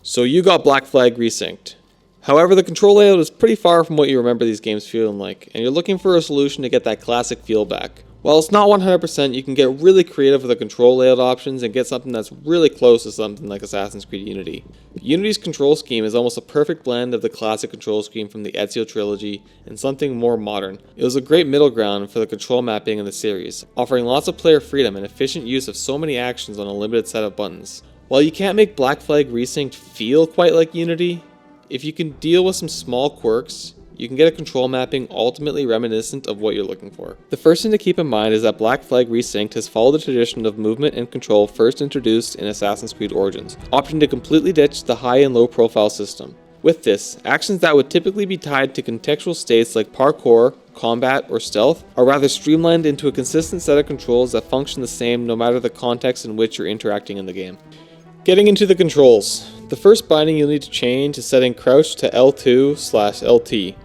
So you got Black Flag Resynced. However, the control layout is pretty far from what you remember these games feeling like, and you're looking for a solution to get that classic feel back. While it's not 100%, you can get really creative with the control layout options and get something that's really close to something like Assassin's Creed Unity. Unity's control scheme is almost a perfect blend of the classic control scheme from the Ezio trilogy and something more modern. It was a great middle ground for the control mapping in the series, offering lots of player freedom and efficient use of so many actions on a limited set of buttons. While you can't make Black Flag Resynced feel quite like Unity, if you can deal with some small quirks, you can get a control mapping ultimately reminiscent of what you're looking for. The first thing to keep in mind is that Black Flag Resynced has followed the tradition of movement and control first introduced in Assassin's Creed Origins, opting to completely ditch the high and low profile system. With this, actions that would typically be tied to contextual states like parkour, combat, or stealth are rather streamlined into a consistent set of controls that function the same no matter the context in which you're interacting in the game. Getting into the controls, the first binding you'll need to change is setting crouch to L2/LT.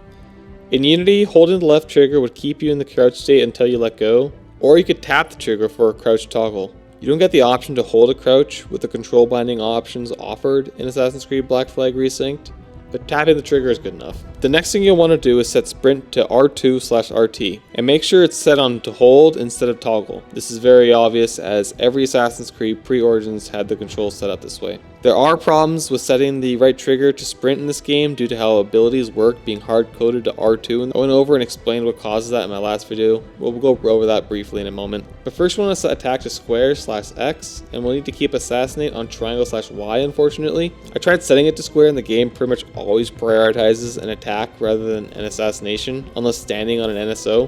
In Unity, holding the left trigger would keep you in the crouch state until you let go, or you could tap the trigger for a crouch toggle. You don't get the option to hold a crouch with the control binding options offered in Assassin's Creed Black Flag Resynced, but tapping the trigger is good enough. The next thing you'll want to do is set sprint to R2/RT, and make sure it's set on to hold instead of toggle. This is very obvious as every Assassin's Creed pre-Origins had the controls set up this way. There are problems with setting the right trigger to sprint in this game due to how abilities work being hard-coded to R2, and I went over and explained what causes that in my last video. We'll go over that briefly in a moment. But first we want to set attack to square/X, and we'll need to keep assassinate on triangle/Y unfortunately. I tried setting it to square and the game pretty much always prioritizes an attack rather than an assassination, unless standing on an NSO,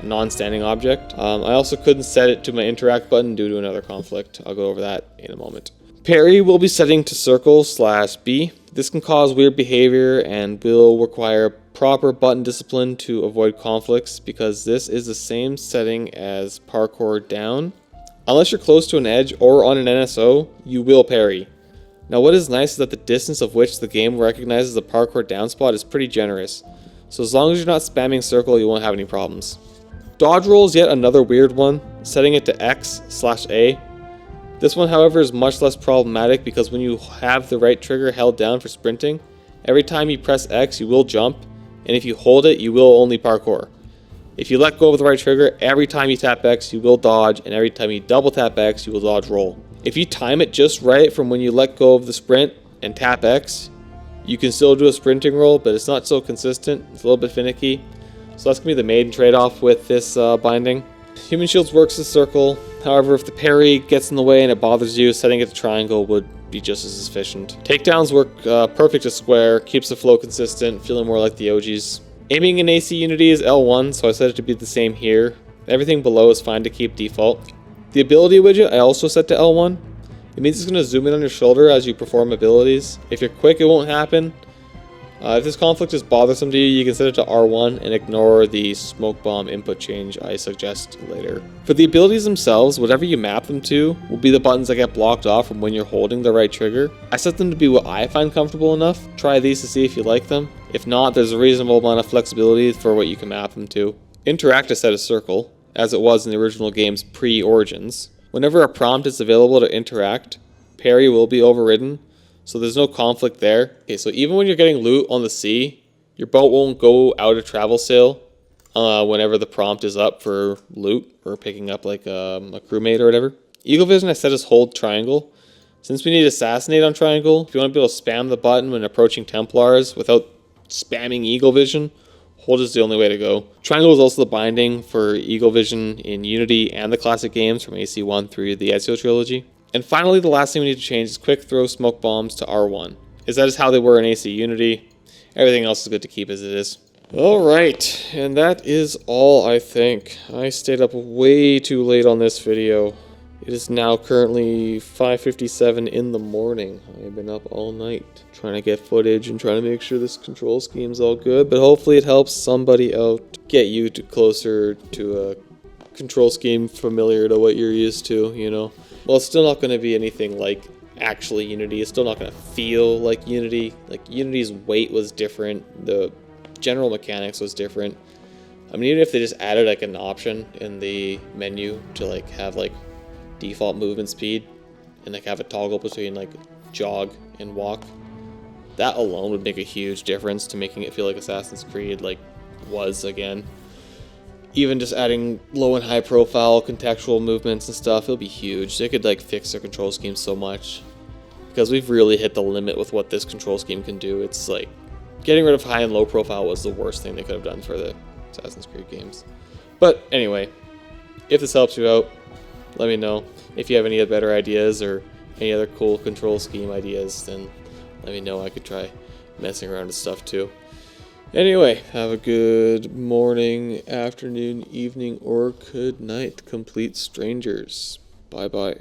a non-standing object. I also couldn't set it to my interact button due to another conflict. I'll go over that in a moment. Parry will be setting to circle/B. This can cause weird behavior and will require proper button discipline to avoid conflicts because this is the same setting as parkour down. Unless you're close to an edge or on an NSO, you will parry. Now what is nice is that the distance of which the game recognizes the parkour down spot is pretty generous. So as long as you're not spamming circle, you won't have any problems. Dodge roll is yet another weird one, setting it to X/A. This one, however, is much less problematic because when you have the right trigger held down for sprinting, every time you press X, you will jump, and if you hold it, you will only parkour. If you let go of the right trigger, every time you tap X, you will dodge, and every time you double tap X, you will dodge roll. If you time it just right from when you let go of the sprint and tap X, you can still do a sprinting roll, but it's not so consistent. It's a little bit finicky. So that's going to be the main trade-off with this binding. Human Shields works as circle. However, if the parry gets in the way and it bothers you, setting it to triangle would be just as efficient. Takedowns work perfect as square, keeps the flow consistent, feeling more like the OGs. Aiming in AC Unity is L1, so I set it to be the same here. Everything below is fine to keep default. The ability widget I also set to L1. It means it's going to zoom in on your shoulder as you perform abilities. If you're quick, it won't happen. If this conflict is bothersome to you, you can set it to R1 and ignore the smoke bomb input change I suggest later. For the abilities themselves, whatever you map them to will be the buttons that get blocked off from when you're holding the right trigger. I set them to be what I find comfortable enough. Try these to see if you like them. If not, there's a reasonable amount of flexibility for what you can map them to. Interact is set as circle, as it was in the original game's pre-Origins. Whenever a prompt is available to interact, parry will be overridden. So there's no conflict there. Okay, so even when you're getting loot on the sea, your boat won't go out of travel sail whenever the prompt is up for loot or picking up like a crewmate or whatever. Eagle Vision I set as hold triangle. Since we need assassinate on triangle, if you want to be able to spam the button when approaching Templars without spamming Eagle Vision, hold is the only way to go. Triangle is also the binding for Eagle Vision in Unity and the classic games from AC1 through the Ezio trilogy. And finally, the last thing we need to change is quick throw smoke bombs to R1. That is how they were in AC Unity. Everything else is good to keep as it is. Alright, and that is all I think. I stayed up way too late on this video. It is now currently 5:57 in the morning. I've been up all night trying to get footage and trying to make sure this control scheme's all good, but hopefully it helps somebody out, get you closer to a control scheme familiar to what you're used to, you know. Well, it's still not going to be anything like actually Unity. It's still not going to feel like Unity. Like, Unity's weight was different. The general mechanics was different. I mean, even if they just added like an option in the menu to like have like default movement speed and like have a toggle between like jog and walk, That alone would make a huge difference to making it feel like Assassin's Creed like was again. Even just adding low and high profile contextual movements and stuff, it'll be huge. They could like fix their control scheme so much. Because we've really hit the limit with what this control scheme can do. It's like getting rid of high and low profile was the worst thing they could have done for the Assassin's Creed games. But anyway, if this helps you out, let me know. If you have any better ideas or any other cool control scheme ideas, then let me know. I could try messing around with stuff too. Anyway, have a good morning, afternoon, evening, or good night, complete strangers. Bye-bye.